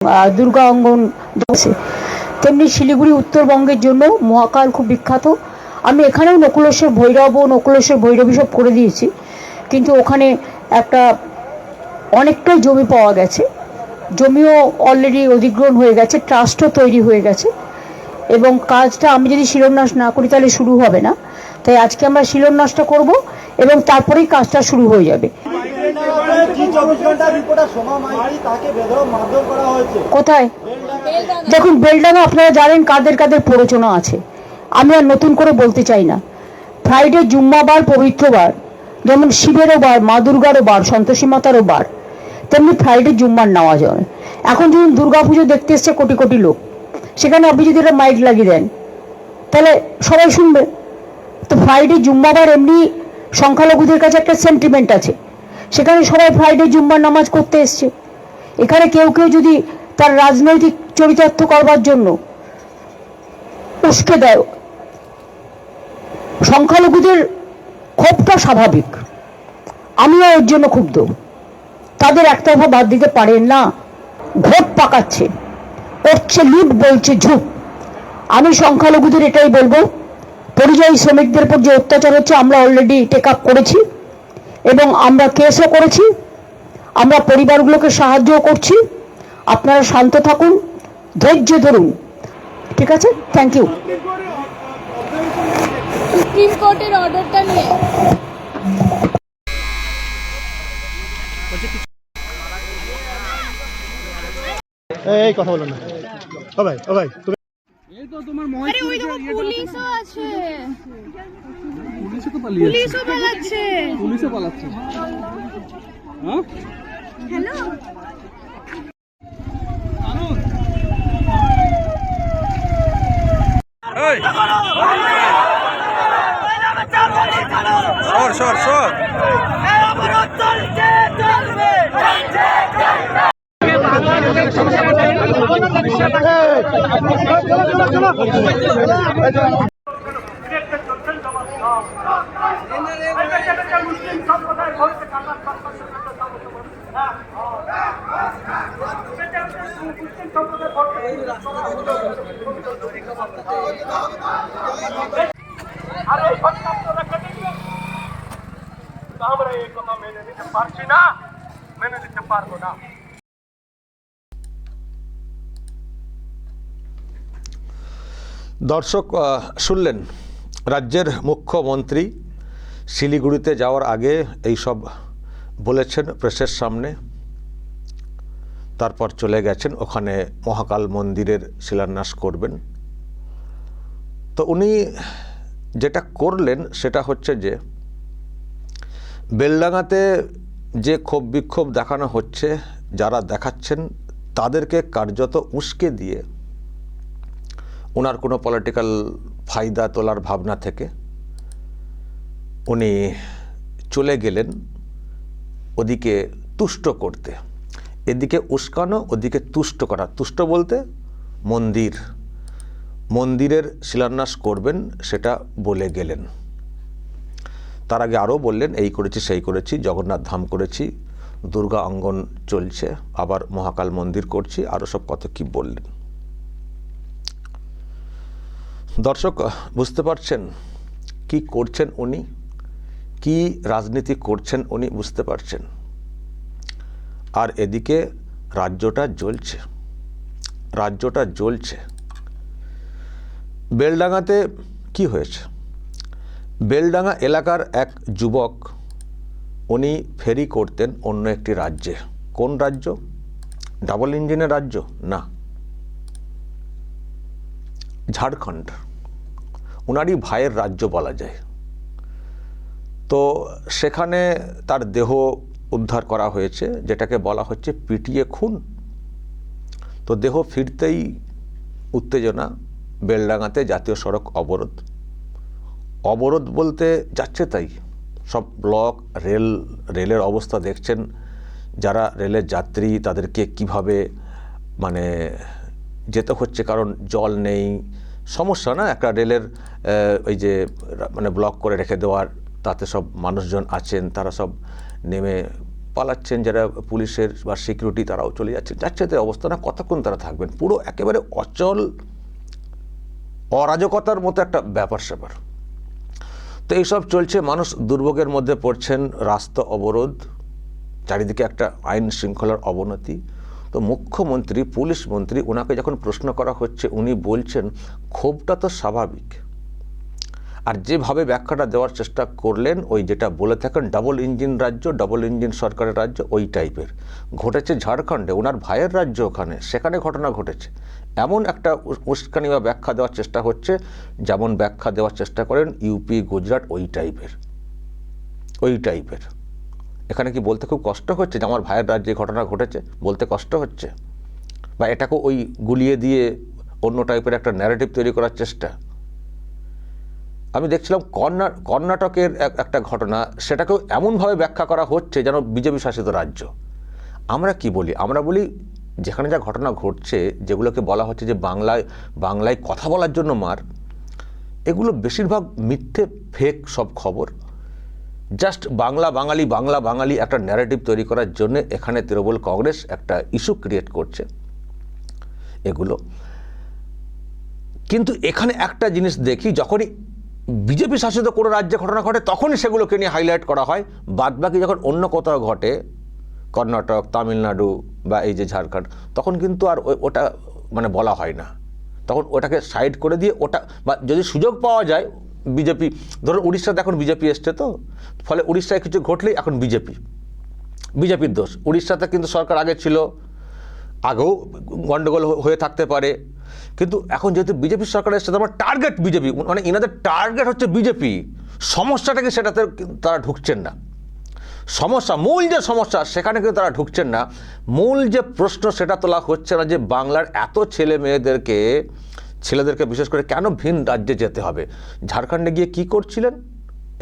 দুর্গা অঙ্গন আছে, তেমনি শিলিগুড়ি উত্তরবঙ্গের জন্য মহাকাল খুব বিখ্যাত। আমি এখানেও নকুলেশ্বর ভৈরব ও নকুলেশ্বর ভৈরবী সব করে দিয়েছি, কিন্তু ওখানে একটা অনেকটাই জমি পাওয়া গেছে, জমিও অলরেডি অধিগ্রহণ হয়ে গেছে, ট্রাস্টও তৈরি হয়ে গেছে এবং কাজটা আমি যদি শিলান্যাস না করি তাহলে শুরু হবে না। তাই আজকে আমরা শিলান্যাসটা করব এবং তারপরেই কাজটা শুরু হয়ে যাবে। কোথায়? দেখুন, বেলডাঙ্গা আপনারা জানেন কাদের কাদের প্ররোচনা আছে, আমি আর নতুন করে বলতে চাই না। ফ্রাইডে জুম্মাবার পবিত্রবার, যেমন শিবেরও বার, মা দুর্গারও বার, সন্তোষী মাতারও বার, তেমনি ফ্রাইডে জুম্মার নেওয়া যায়। এখন যখন দুর্গাপুজো দেখতে এসছে কোটি কোটি লোক, সেখানে আপনি যদি একটা মাইক লাগিয়ে দেন তাহলে সবাই শুনবে। তো ফ্রাইডে জুম্মাবার এমনি সংখ্যালঘুদের কাছে একটা সেন্টিমেন্ট আছে, সেখানে সবাই ফ্রাইডে জুম্মার নামাজ করতে এসছে। এখানে কেউ কেউ যদি তার রাজনৈতিক চরিতার্থ করবার জন্য উস্কে দেয়, সংখ্যালঘুদের ক্ষোভটা স্বাভাবিক, আমিও এর জন্য ক্ষুব্ধ। তাদের একতরফা বাদ দিতে পারেন না, ভোট পাকাচ্ছে, করছে লুট, বলছে ঝুট। আমি সংখ্যালঘুদের এটাই বলবো, পরিযায়ী শ্রমিকদের উপর যে অত্যাচার হচ্ছে আমরা অলরেডি টেক আপ করেছি এবং আমরা কেসও করেছি, আমরা পরিবারগুলোকে সাহায্যও করছি। আপনারা শান্ত থাকুন, ধৈর্য ধরুন, ঠিক আছে? Thank you. সুপ্রিম কোর্টের অর্ডারটা নিয়ে এই কথা বলো না। ও ভাই, ও ভাই, তুমি এই তো তোমার আরে ওই দেখো পুলিশও আছে, পুলিশও তো পালিয়ে পুলিশও পালাচ্ছে। পুলিশও পালাচ্ছে। হ্যাঁ, হ্যালো, সর সর আরে এই সন্তানরা কেটে দিলেন, আমরা এই কথা মেনে নিতে পারছি না, মেনে নিতে পারবো না। দর্শক শুনলেন, রাজ্যের মুখ্যমন্ত্রী শিলিগুড়িতে যাওয়ার আগে এই সব বলেছেন প্রেসের সামনে, তারপর চলে গেছেন ওখানে মহাকাল মন্দিরের শিলান্যাস করবেন। তো উনি যেটা করলেন সেটা হচ্ছে যে বেলডাঙ্গাতে যে ক্ষোভ বিক্ষোভ দেখানো হচ্ছে, যারা দেখাচ্ছেন তাদেরকে কার্যত উস্কে দিয়ে ওনার কোনো পলিটিক্যাল ফায়দা তোলার ভাবনা থেকে উনি চলে গেলেন ওদিকে তুষ্ট করতে। এদিকে উস্কানো, ওদিকে তুষ্ট করা। তুষ্ট বলতে মন্দিরের শিলান্যাস করবেন সেটা বলে গেলেন। তার আগে আরও বললেন এই করেছি সেই করেছি, জগন্নাথ ধাম করেছি, দুর্গা অঙ্গন চলছে, আবার মহাকাল মন্দির করছি, আরও সব কত কি বললেন। দর্শক বুঝতে পারছেন কি করছেন উনি, কি রাজনীতি করছেন উনি, বুঝতে পারছেন। আর এদিকে রাজ্যটা জ্বলছে। বেলডাঙ্গাতে কি হয়েছে? বেলডাঙ্গা এলাকার এক যুবক, উনি ফেরি করতেন অন্য একটি রাজ্যে। কোন রাজ্য? ডাবল ইঞ্জিনের রাজ্য না, ঝাড়খণ্ড। উনারই ভাইয়ের রাজ্য বলা যায়। তো সেখানে তার দেহ উদ্ধার করা হয়েছে, যেটাকে বলা হচ্ছে পিটিয়ে খুন। তো দেহ ফিরতেই উত্তেজনা, বেলডাঙ্গাতে জাতীয় সড়ক অবরোধ বলতে যাচ্ছে তাই। সব ব্লক, রেলের অবস্থা দেখছেন, যারা রেলের যাত্রী তাদেরকে কিভাবে মানে যেতে হচ্ছে, কারণ জল নেই, সমস্যা না একটা রেলের ওই যে মানে ব্লক করে রেখে দেওয়ার, তাতে সব মানুষজন আছেন, তারা সব নেমে পালাচ্ছেন, যারা পুলিশের বা সিকিউরিটি তারাও চলে যাচ্ছেন। যাচ্ছে অবস্থা না, কতক্ষণ তারা থাকবেন? পুরো একেবারে অচল অরাজকতার মতো একটা ব্যাপার স্যাপার। তো এইসব চলছে, মানুষ দুর্ভোগের মধ্যে পড়ছেন, রাস্তা অবরোধ, চারিদিকে একটা আইন শৃঙ্খলার অবনতি। তো মুখ্যমন্ত্রী, পুলিশ মন্ত্রী, ওনাকে যখন প্রশ্ন করা হচ্ছে উনি বলছেন ক্ষোভটা তো স্বাভাবিক। আর যেভাবে ব্যাখ্যাটা দেওয়ার চেষ্টা করলেন, ওই যেটা বলে থাকেন ডাবল ইঞ্জিন রাজ্য, ডাবল ইঞ্জিন সরকারের রাজ্য, ওই টাইপের ঘটেছে ঝাড়খণ্ডে, ওনার ভাইয়ের রাজ্য ওখানে, সেখানে ঘটনা ঘটেছে। এমন একটা উস্কানি বা ব্যাখ্যা দেওয়ার চেষ্টা হচ্ছে, যেমন ব্যাখ্যা দেওয়ার চেষ্টা করেন ইউপি, গুজরাট, ওই টাইপের। এখানে কি বলতে খুব কষ্ট হচ্ছে যে আমার ভাইয়ের রাজ্যে ঘটনা ঘটেছে? বলতে কষ্ট হচ্ছে? বা এটাকে ওই গুলিয়ে দিয়ে অন্য টাইপের একটা ন্যারেটিভ তৈরি করার চেষ্টা? আমি দেখছিলাম কর্ণাটকের একটা ঘটনা, সেটাকেও এমনভাবে ব্যাখ্যা করা হচ্ছে যেন বিজেপি শাসিত রাজ্য। আমরা কি বলি? আমরা বলি যেখানে যা ঘটনা ঘটছে, যেগুলোকে বলা হচ্ছে যে বাংলায় কথা বলার জন্য মার, এগুলো বেশিরভাগ মিথ্যে, ফেক সব খবর। জাস্ট বাংলা বাঙালি একটা ন্যারেটিভ তৈরি করার জন্য এখানে তৃণমূল কংগ্রেস একটা ইস্যু ক্রিয়েট করছে এগুলো। কিন্তু এখানে একটা জিনিস দেখি, যখনই বিজেপি শাসিত কোনো রাজ্যে ঘটনা ঘটে তখনই সেগুলোকে নিয়ে হাইলাইট করা হয়, বাদবাকি যখন অন্য কোথাও ঘটে, কর্ণাটক, তামিলনাড়ু বা এই যে ঝাড়খণ্ড, তখন কিন্তু আর ওটা মানে বলা হয় না। তখন ওটাকে সাইড করে দিয়ে ওটা, বা যদি সুযোগ পাওয়া যায়, বিজেপি, ধরুন উড়িষ্যাতে এখন বিজেপি এসছে, তো ফলে উড়িষ্যায় কিছু ঘটলেই এখন বিজেপির দোষ। উড়িষ্যাতে কিন্তু সরকার আগে ছিল, আগেও গণ্ডগোল হয়ে থাকতে পারে, কিন্তু এখন যেহেতু বিজেপি সরকার এসছে, আমার টার্গেট বিজেপি, মানে এনাদের টার্গেট হচ্ছে বিজেপি। সমস্যাটাকে সেটাতে তারা ঢুকছেন না। সমস্যা, মূল যে সমস্যা, সেখানে কিন্তু তারা ঢুকছেন না। মূল যে প্রশ্ন সেটা তোলা হচ্ছে না যে বাংলার এত ছেলেদেরকে বিশেষ করে কেন ভিন রাজ্যে যেতে হবে? ঝাড়খণ্ডে গিয়ে কি করছিলেন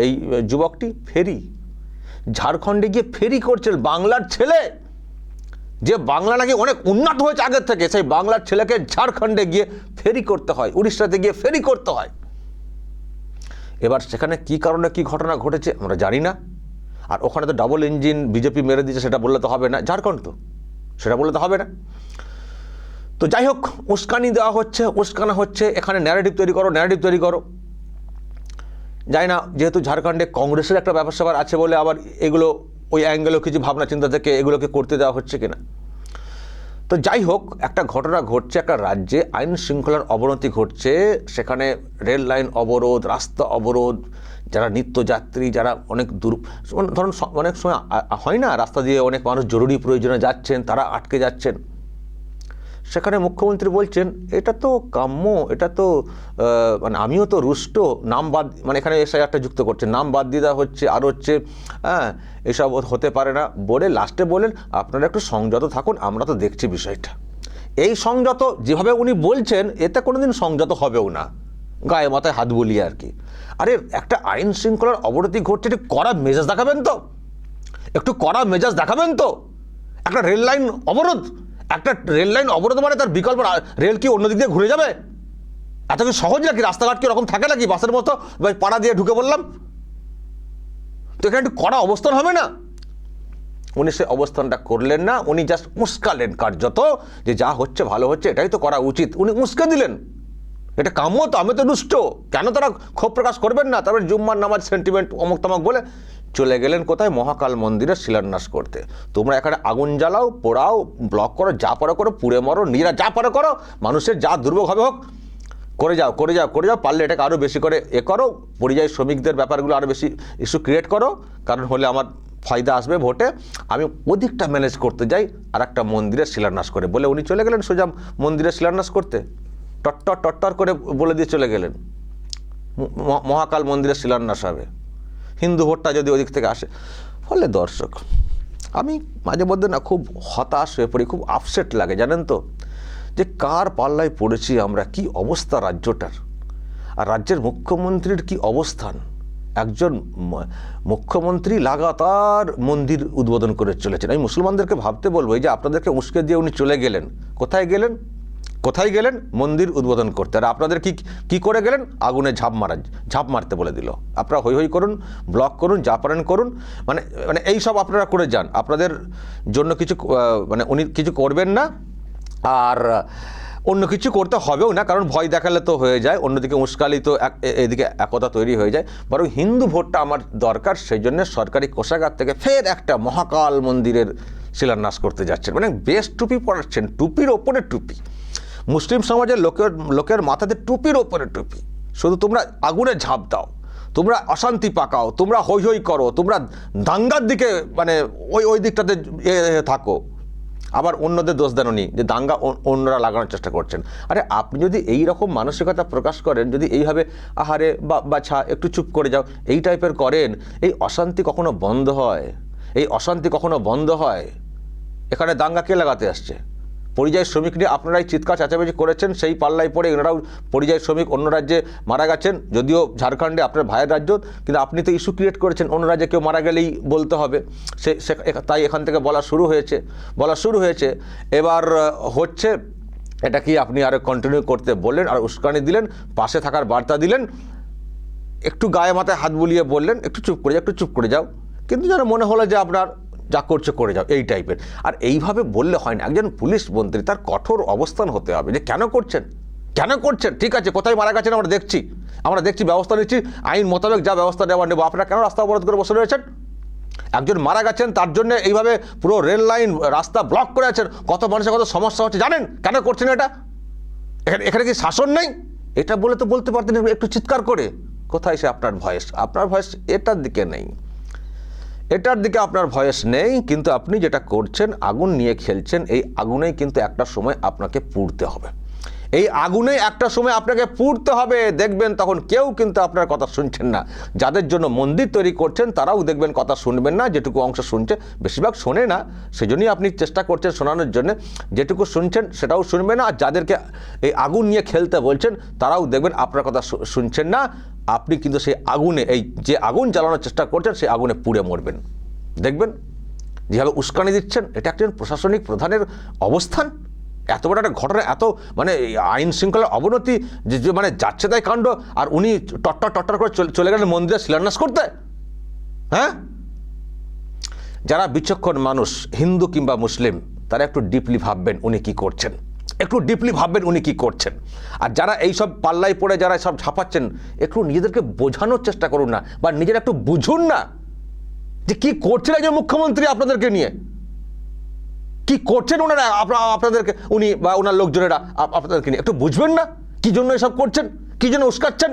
এই যুবকটি? ফেরি। ঝাড়খণ্ডে গিয়ে ফেরি করছিলেন। বাংলার ছেলে, যে বাংলা নাকি অনেক উন্নত হয়েছে আগের থেকে, সেই বাংলার ছেলেকে ঝাড়খণ্ডে গিয়ে ফেরি করতে হয়, উড়িষ্যাতে গিয়ে ফেরি করতে হয়। এবার সেখানে কি কারণে কি ঘটনা ঘটেছে আমরা জানি না। আর ওখানে তো ডাবল ইঞ্জিন বিজেপি মেরে দিয়েছে, সেটা বললে তো হবে না। ঝাড়খণ্ড তো, সেটা বললে তো হবে না। তো যাই হোক, উস্কানি দেওয়া হচ্ছে, উস্কানা হচ্ছে, এখানে ন্যারেটিভ তৈরি করো। যাই না, যেহেতু ঝাড়খণ্ডে কংগ্রেসের একটা ব্যাপার স্যাপার আছে বলে আবার এগুলো ওই অ্যাঙ্গেলেও কিছু ভাবনা চিন্তা থেকে এগুলোকে করতে দেওয়া হচ্ছে কিনা। তো যাই হোক, একটা ঘটনা ঘটছে, একটা রাজ্যে আইন শৃঙ্খলার অবনতি ঘটছে, সেখানে রেল লাইন অবরোধ, রাস্তা অবরোধ, যারা নিত্যযাত্রী, যারা অনেক ধরুন অনেক সময় হয় না, রাস্তা দিয়ে অনেক মানুষ জরুরি প্রয়োজনে যাচ্ছেন, তারা আটকে যাচ্ছেন। সেখানে মুখ্যমন্ত্রী বলছেন এটা তো কাম্য, এটা তো মানে আমিও তো রুষ্ট, নাম বাদ, মানে এখানে এসআইআরটা যুক্ত করছে, নাম বাদ দিয়ে দেওয়া হচ্ছে, আর হচ্ছে এসব হতে পারে না বলে লাস্টে বলেন আপনারা একটু সংযত থাকুন, আমরা তো দেখছি বিষয়টা। এই সংযত যেভাবে উনি বলছেন, এতে কোনোদিন সংযত হবেও না, গায়ে মাথায় হাত বুলিয়ে আর কি। আরে একটা আইন শৃঙ্খলার অবনতি ঘটছে, একটু কড়া মেজাজ দেখাবেন তো, একটা রেল লাইন অবরোধ মানে তার বিকল্প রেল কি অন্য দিক দিয়ে ঘুরে যাবে? এত কি সহজ নাকি? রাস্তাঘাট কি ওরকম থাকে নাকি বাসের মতো পাড়া দিয়ে ঢুকে বললাম? তো এখানে একটু কড়া অবস্থান হবে না? উনি সে অবস্থানটা করলেন না, উনি জাস্ট উস্কালেন কার্যত, যে যা হচ্ছে ভালো হচ্ছে, এটাই তো করা উচিত। উনি উস্কে দিলেন, এটা কাম্য তো, আমি তো দুষ্ট, কেন তারা ক্ষোভ প্রকাশ করবেন না? তারপরে জুম্মার নামাজ সেন্টিমেন্ট অমুক তমক বলে চলে গেলেন কোথায়? মহাকাল মন্দিরের শিলান্যাস করতে। তোমরা এখানে আগুন জ্বালাও, পোড়াও, ব্লক করো, যা পারো করো, পুড়ে মরো, নিজেরা যা পারো করো, মানুষের যা দুর্ভোগ হবে হোক, করে যাও, পারলে এটাকে আরও বেশি করে করো, পরিযায়ী শ্রমিকদের ব্যাপারগুলো আরও বেশি ইস্যু ক্রিয়েট করো, কারণ হলে আমার ফায়দা আসবে ভোটে, আমি ওদিকটা ম্যানেজ করতে যাই আর একটা মন্দিরের শিলান্যাস করে বলে উনি চলে গেলেন সোজা মন্দিরের শিলান্যাস করতে, টট্টর করে বলে দিয়ে চলে গেলেন মহাকাল মন্দিরের শিলান্যাস হবে, হিন্দু ভোটটা যদি ওদিক থেকে আসে। ফলে দর্শক, আমি মাঝে মধ্যে না খুব হতাশ হয়ে পড়ি, খুব আপসেট লাগে, জানেন তো, যে কার পাল্লায় পড়েছি আমরা, কি অবস্থা রাজ্যটার, আর রাজ্যের মুখ্যমন্ত্রীর কি অবস্থান। একজন মুখ্যমন্ত্রী লাগাতার মন্দির উদ্বোধন করে চলেছেন। আমি মুসলমানদেরকে ভাবতে বলবো, এই যে আপনাদেরকে উস্কে দিয়ে উনি চলে গেলেন, কোথায় গেলেন? কোথায় গেলেন? মন্দির উদ্বোধন করতে। আর আপনাদের কি করে গেলেন? আগুনে ঝাঁপ মারতে বলে দিল। আপনারা হই হই করুন, ব্লক করুন, যা পারেন করুন, মানে এই সব আপনারা করে যান। আপনাদের জন্য কিছু মানে উনি কিছু করবেন না, আর অন্য কিছু করতে হবেও না, কারণ ভয় দেখালে তো হয়ে যায়, অন্যদিকে উস্কালি তো এদিকে একতা তৈরি হয়ে যায়। বরং হিন্দু ভোটটা আমার দরকার, সেই জন্য সরকারি কোষাগার থেকে ফের একটা মহাকাল মন্দিরের শিলান্যাস করতে যাচ্ছেন। মানে বেশ টুপি পরাচ্ছেন, টুপির ওপরে টুপি। মুসলিম সমাজের লোকের মাথাতে টুপির ওপরে টুপি। শুধু তোমরা আগুনে ঝাঁপ দাও, তোমরা অশান্তি পাকাও, তোমরা হই হই করো, তোমরা দাঙ্গার দিকে মানে ওই দিকটাতে থাকো, আবার অন্যদের দোষ দেন উনি যে দাঙ্গা অন্যরা লাগানোর চেষ্টা করছেন। আরে আপনি যদি এই রকম মানসিকতা প্রকাশ করেন, যদি এইভাবে আহারে বাছা একটু চুপ করে যাও এই টাইপের করেন, এই অশান্তি কখনো বন্ধ হয়? এই অশান্তি কখনো বন্ধ হয়? এখানে দাঙ্গা কে লাগাতে আসছে? পরিযায়ী শ্রমিক নিয়ে আপনারাই চিৎকার চেঁচামেচি করেছেন, সেই পাল্লায় পড়ে এনারাও পরিযায়ী শ্রমিক অন্য রাজ্যে মারা গেছেন, যদিও ঝাড়খণ্ডে আপনার ভাইয়ের রাজ্য, কিন্তু আপনি তো ইস্যু ক্রিয়েট করেছেন অন্য রাজ্যে কেউ মারা গেলেই বলতে হবে। তাই এখান থেকে বলা শুরু হয়েছে। এবার হচ্ছে এটা কি আপনি আরও কন্টিনিউ করতে বললেন, আর উস্কানি দিলেন, পাশে থাকার বার্তা দিলেন, একটু গায়ে মাথায় হাত বুলিয়ে বললেন একটু চুপ করে যাও, কিন্তু যেন মনে হলো যে আপনার যা করছে করে যাও, এই টাইপের। আর এইভাবে বললে হয় না। একজন পুলিশ মন্ত্রী, তার কঠোর অবস্থান হতে হবে যে কেন করছেন। ঠিক আছে, কোথায় মারা গেছেন আমরা দেখছি, ব্যবস্থা নিচ্ছি, আইন মোতাবেক যা ব্যবস্থা নেওয়া নেব। আপনারা কেন রাস্তা অবরোধ করে বসে রয়েছেন? একজন মারা গেছেন, তার জন্য এইভাবে পুরো রেল লাইন রাস্তা ব্লক করে আছেন, কত মানুষের কত সমস্যা হচ্ছে জানেন? কেন করছেন এটা? এখানে কি শাসন নেই? এটা বলে তো বলতে পারতেন একটু চিৎকার করে। কোথায় সে আপনার ভয়েস? এটার দিকে আপনার ভয়েস নেই। কিন্তু আপনি যেটা করছেন, আগুন নিয়ে খেলছেন, এই আগুনেই কিন্তু একটা সময় আপনাকে পুড়তে হবে। দেখবেন তখন কেউ কিন্তু আপনার কথা শুনছেন না। যাদের জন্য মন্দির তৈরি করছেন তারাও দেখবেন কথা শুনবেন না। যেটুকু অংশ শুনছে, বেশিরভাগ শোনে না, সেজন্যই আপনি চেষ্টা করছেন শোনানোর জন্য। যেটুকু শুনছেন সেটাও শুনবে না। আর যাদেরকে এই আগুন নিয়ে খেলতে বলছেন তারাও দেখবেন আপনার কথা শুনছেন না। আপনি কিন্তু সেই আগুনে, এই যে আগুন জ্বালানোর চেষ্টা করছেন, সেই আগুনে পুড়ে মরবেন। দেখবেন যেভাবে উস্কানি দিচ্ছেন, এটা একজন প্রশাসনিক প্রধানের অবস্থান। এত বড় একটা ঘটনা, এত মানে আইন শৃঙ্খলার অবনতি, যে মানে যাচ্ছে তাই কাণ্ড, আর উনি টট্টর করে চলে গেলেন মন্দিরে শিলান্যাস করতে। হ্যাঁ, যারা বিচক্ষণ মানুষ, হিন্দু কিংবা মুসলিম, তারা একটু ডিপলি ভাববেন উনি কি করছেন। আর যারা এইসব পাল্লায় পড়ে যারা সব ঝাঁপাচ্ছেন, একটু নিজেদেরকে বোঝানোর চেষ্টা করুন না, বা নিজেরা একটু বুঝুন না যে কি করছেন একজন মুখ্যমন্ত্রী আপনাদেরকে নিয়ে, কি করছেন ওনারা আপনাদেরকে, উনি বা ওনার লোকজনেরা আপনাদেরকে নিয়ে। একটু বুঝবেন না কি জন্য এসব করছেন, কি জন্য উস্কাচ্ছেন।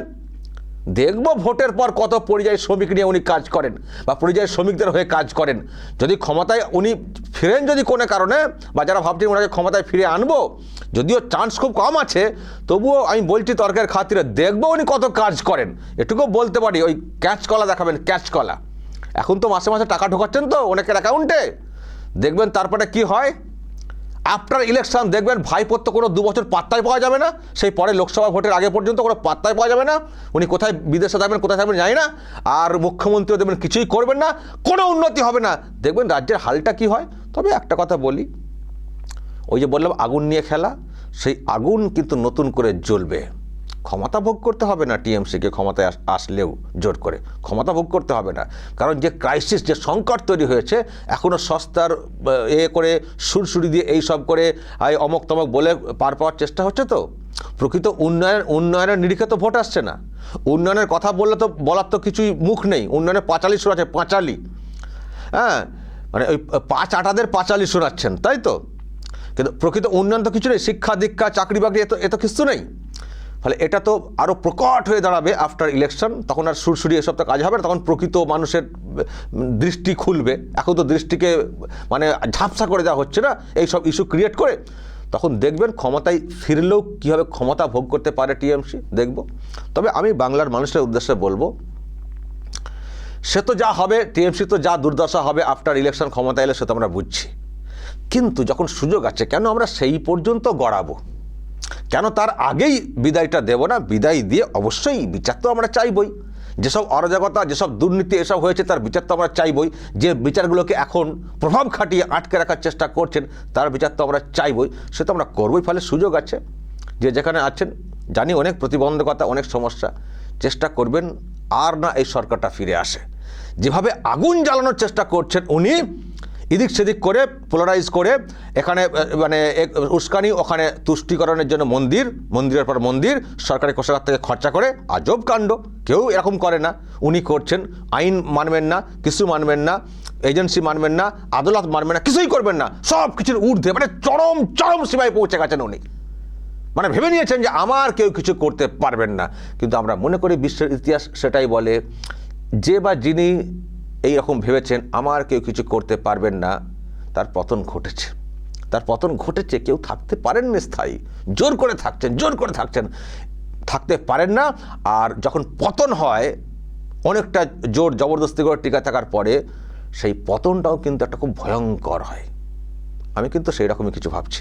দেখব ভোটের পর কত পরিযায়ী শ্রমিক নিয়ে উনি কাজ করেন, বা পরিযায়ী শ্রমিকদের হয়ে কাজ করেন। যদি ক্ষমতায় উনি ফিরেন, যদি কোনো কারণে, বা যারা ভাবছেন ওনাকে ক্ষমতায় ফিরে আনবো, যদিও চান্স খুব কম আছে, তবুও আমি বলছি তর্কের খাতিরে দেখবো উনি কত কাজ করেন। এটুকু বলতে পারি, ওই ক্যাচকলা দেখাবেন, ক্যাচকলা। এখন তো মাসে মাসে টাকা ঢোকাচ্ছেন তো অনেকের অ্যাকাউন্টে, দেখবেন তারপরে কি হয়। আফটার ইলেকশন দেখবেন ভাইপোর তো কোনো 2 বছর পাত্তাই পাওয়া যাবে না। সেই পরে লোকসভা ভোটের আগে পর্যন্ত কোনো পাত্তাই পাওয়া যাবে না। উনি কোথায় বিদেশে থাকবেন, কোথায় থাকবেন জানি না। আর মুখ্যমন্ত্রীও দেখবেন কিছুই করবেন না, কোনো উন্নতি হবে না। দেখবেন রাজ্যের হালটা কি হয়। তবে একটা কথা বলি, ওই যে বললাম আগুন নিয়ে খেলা, সেই আগুন কিন্তু নতুন করে জ্বলবে। ক্ষমতা ভোগ করতে হবে না টিএমসিকে, ক্ষমতায় আসলেও জোর করে ক্ষমতা ভোগ করতে হবে না। কারণ যে ক্রাইসিস, যে সংকট তৈরি হয়েছে, এখনও সস্তার করে সুরসুরি দিয়ে এই সব করে অমক তমক বলে পার পাওয়ার চেষ্টা হচ্ছে। তো প্রকৃত উন্নয়নের নিরিখে তো ভোট আসছে না। উন্নয়নের কথা বললে তো বলার তো কিছুই মুখ নেই। উন্নয়নের পাঁচালি শোনাচ্ছে, পাঁচালি। হ্যাঁ, মানে ওই 5-8দের পাঁচালি শোনাচ্ছেন, তাই তো। কিন্তু প্রকৃত উন্নয়ন তো কিছু নেই। শিক্ষা দীক্ষা চাকরি বাকরি এত কিছু নেই। ফলে এটা তো আরও প্রকট হয়ে দাঁড়াবে আফটার ইলেকশন। তখন আর সুরসুরি এসব তো কাজ হবে না। তখন প্রকৃত মানুষের দৃষ্টি খুলবে। এখন তো দৃষ্টিকে মানে ঝাপসা করে দেওয়া হচ্ছে না এইসব ইস্যু ক্রিয়েট করে। তখন দেখবেন ক্ষমতায় ফিরলেও কীভাবে ক্ষমতা ভোগ করতে পারে টিএমসি, দেখব। তবে আমি বাংলার মানুষের উদ্দেশ্যে বলবো, সে তো যা হবে, টিএমসি তো যা দুর্দশা হবে আফটার ইলেকশন ক্ষমতা এলে, সে তো আমরা বুঝছি। কিন্তু যখন সুযোগ আছে, কেন আমরা সেই পর্যন্ত গড়াবো? কেন তার আগেই বিদায়টা দেব না? বিদায় দিয়ে অবশ্যই বিচার তো আমরা চাইবই। যেসব অরাজকতা, যেসব দুর্নীতি এসব হয়েছে, তার বিচার তো আমরা চাইবই। যে বিচারগুলোকে এখন প্রভাব খাটিয়ে আটকে রাখার চেষ্টা করছেন, তার বিচার তো আমরা চাইবই। সে তো আমরা করবই। ফলে সুযোগ আছে। যে যেখানে আছেন, জানি অনেক প্রতিবন্ধকতা, অনেক সমস্যা, চেষ্টা করবেন আর না এই সরকারটা ফিরে আসে। যেভাবে আগুন জ্বালানোর চেষ্টা করছেন উনি, এদিক সেদিক করে, পোলারাইজ করে, এখানে মানে উস্কানি, ওখানে তুষ্টিকরণের জন্য মন্দিরের পর মন্দির সরকারি কোষাগার থেকে খরচা করে, আজব কাণ্ড। কেউ এরকম করে না, উনি করছেন। আইন মানবেন না, কিছু মানবেন না, এজেন্সি মানবেন না, আদালত মানবেন না, কিছুই করবেন না, সব কিছুর ঊর্ধ্বে, মানে চরম চরম সীমায় পৌঁছে গেছেন উনি। মানে ভেবে নিয়েছেন যে আমার কেউ কিছু করতে পারবেন না। কিন্তু আমরা মনে করি বিশ্বের ইতিহাস সেটাই বলে, যে বা যিনি এই রকম ভেবেছেন আমার কেউ কিছু করতে পারবেন না, তার পতন ঘটেছে। তার পতন ঘটেছে। কেউ থাকতে পারেননি স্থায়ী, জোর করে থাকছেন, থাকতে পারেন না। আর যখন পতন হয়, অনেকটা জোর জবরদস্তি করে টিকা থাকার পরে, সেই পতনটাও কিন্তু একটা খুব ভয়ঙ্কর হয়। আমি কিন্তু সেই রকমই কিছু ভাবছি।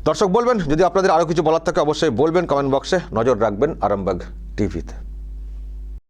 দর্শক বলবেন, যদি আপনাদের আরও কিছু বলার থাকে অবশ্যই বলবেন কমেন্ট বক্সে। নজর রাখবেন আরামবাগ টিভিতে।